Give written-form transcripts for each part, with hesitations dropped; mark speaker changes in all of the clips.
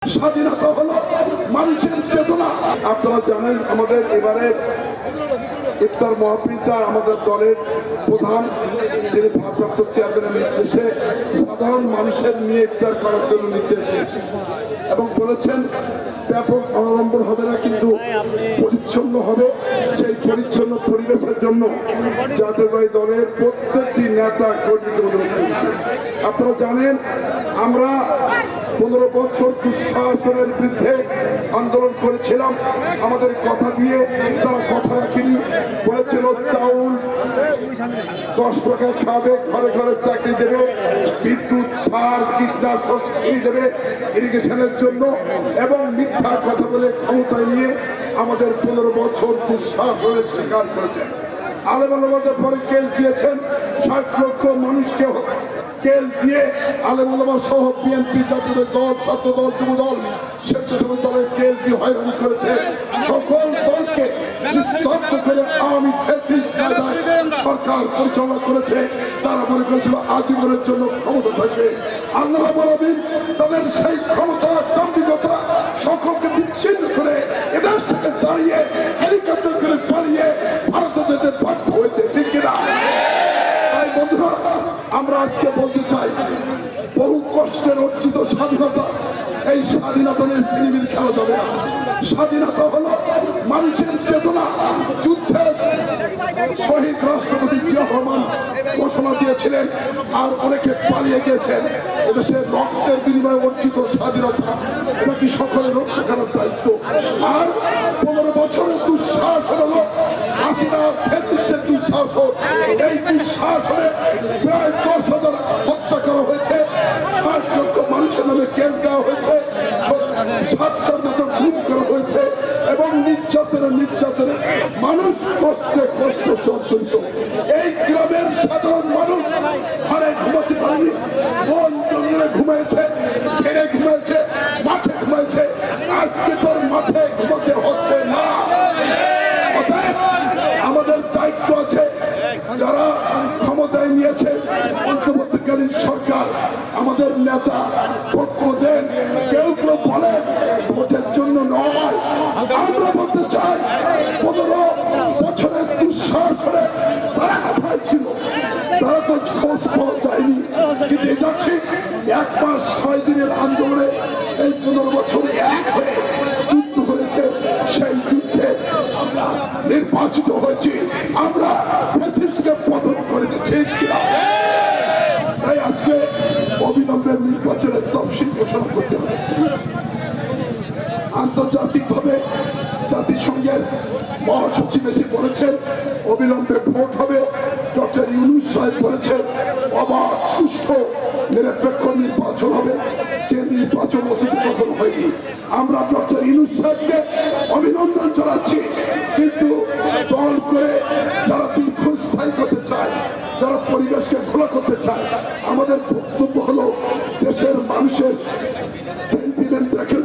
Speaker 1: স্বাধীনতা হলো মানুষের চেতনা। আপনারা জানেন আমাদের এবারের ইফতার মাহফিলটা আমাদের দলের প্রধান যিনি ভারপ্রাপ্ত চেয়ারম্যানের নির্দেশে সাধারণ মানুষের নিয়ে ইফতার করার জন্য নির্দেশ দিয়েছেন এবং বলেছেন ব্যাপক অবলম্বন হবে না, কিন্তু পরিচ্ছন্ন হবে। সেই পরিচ্ছন্ন পরিবেশের জন্য জাতীয়তাবাদী দলের প্রত্যেকটি নেতা কর্মীকে অনুরোধ করেছে। আপনারা জানেন আমরা 15 বছর দুঃশাসনের বিরুদ্ধে আন্দোলন করেছিলাম। আমাদের কথা দিয়ে তারা কথা রাখেনি। বলেছিল চাউল 10 টাকা খাবে, ঘরে ঘরে চাকরি দেবে, বিদ্যুৎ, সার, কীটনাশক দেবে ইরিগেশনের জন্য, এবং মিথ্যা কথা বলে ক্ষমতায় নিয়ে আমাদের 15 বছর দুঃশাসনের শিকার করেছেন। আলেম ওলামাদের পরে কেস দিয়েছেন, 60 লক্ষ মানুষকে কেস দিয়ে আলেম ওলামা সহ বিএনপি, জাতীয় দল, ছাত্র দল, যুব দল, স্বেচ্ছাসেবী দলের কেস দিয়ে হয়রানি করেছে। সকল দলকে স্তব্ধ করে আওয়ামী ফ্যাসিস্ট কায়দায় সরকার পরিচালনা করেছে। তারা মনে করেছিল আজীবনের জন্য ক্ষমতা থাকবে। আল্লাহ রাব্বুল আলামিন তাদের সেই ক্ষমতা, দাম্ভিকতা সকলকে বিচ্ছিন্ন করে এদেশ থেকে দাঁড়িয়ে হেলিকপ্টার করে পালিয়ে ভারতে যেতে বাধ্য হয়েছে, ঠিক কিনা? তাই বন্ধুরা, আমরা আজকে বলতে চাই বহু কষ্টের অর্জিত স্বাধীনতা, এই স্বাধীনতা নিয়ে সিনেমির খেলা যাবে না। স্বাধীনতা হলো মানুষের চেতনা। যুদ্ধে শহীদ রাষ্ট্রপতি জিয়া রহমান ঘোষণা দিয়েছিলেন, আর অনেকে পালিয়ে গিয়েছেন। এদেশের রক্তের বিনিময়ে অর্জিত স্বাধীনতা, এটা কি সকলের রক্ষা করার দায়িত্ব? আর 15 বছরের দুঃশাসন হলো হাসিনা ফ্যাসিস্টের দুঃশাসন। এই দুঃশাসনে প্রায় 10,000 হত্যা করা হয়েছে, 60 লক্ষ মানুষের নামে কেস দেওয়া হয়েছে, 700 মতো খুন করা হয়েছে, এবং নির্যাতনে মানুষ কষ্টে জর্জরিত। এই গ্রামের সাধারণ মানুষ ঘরে ঘুমাতে পারেনি, বন জঙ্গলে ঘুমিয়েছে, ঘেরে ঘুমিয়েছে, মাঠে ঘুমিয়েছে। আজকে তোর মাঠে ঘুমাতে হচ্ছে না। আমাদের দায়িত্ব আছে, যারা ক্ষমতায় নিয়েছে অন্তর্বর্তীকালীন সরকার, আমাদের নেতা পক্ষ দেন, কেউ কেউ বলে ভোটের জন্য নয়। আমরা বলতে চাই 15 বছরের দুঃশাসনে তারা কোথায় ছিল? তারা তো খোঁজ পাওয়া যায়নি। কিন্তু এটা ঠিক 1 মাস 6 দিনের আন্দোলনে এই 15 বছর এক হয়ে যুদ্ধ হয়েছে। সেই যুদ্ধে আমরা নির্বাচিত হয়েছি, আমরা ফ্যাসিস্টকে পতন করেছি, ঠিক কিনা? তাই আজকে অবিলম্বে নির্বাচনের তফসিল ঘোষণা করতে হবে। আন্তর্জাতিকভাবে জাতিসংঘের মহাসচিব এসে বলেছেন অবিলম্বে ভোট হবে। ডক্টর ইউনূস সাহেব বলেছেন অবাধ, সুষ্ঠু, নিরপেক্ষ নির্বাচন হবে। যে নির্বাচন অতীতে কখনো হয়নি। আমরা ডক্টর ইউনূস সাহেবকে অভিনন্দন জানাচ্ছি, কিন্তু দল করে যারা দীর্ঘস্থায়ী করতে চায়, যারা পরিবেশকে খোলা করতে চায়, আমাদের বক্তব্য হলো দেশের মানুষের সেন্টিমেন্ট দেখুন,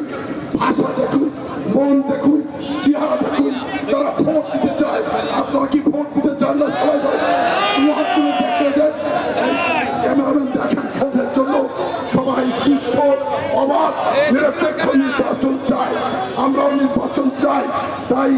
Speaker 1: ভাষা দেখুন, মন দেখুন, চেহারা দেখুন। তারা ভোট দিতে চায়। আপনারা কি ভোট দিতে চান না? সবাই ক্যামেরাম্যান দেখেন, ভোটের জন্য সবাই সুস্থ, অবাধ, নিরপেক্ষ নির্বাচন চায়। আমরাও নির্বাচন চাই। তাই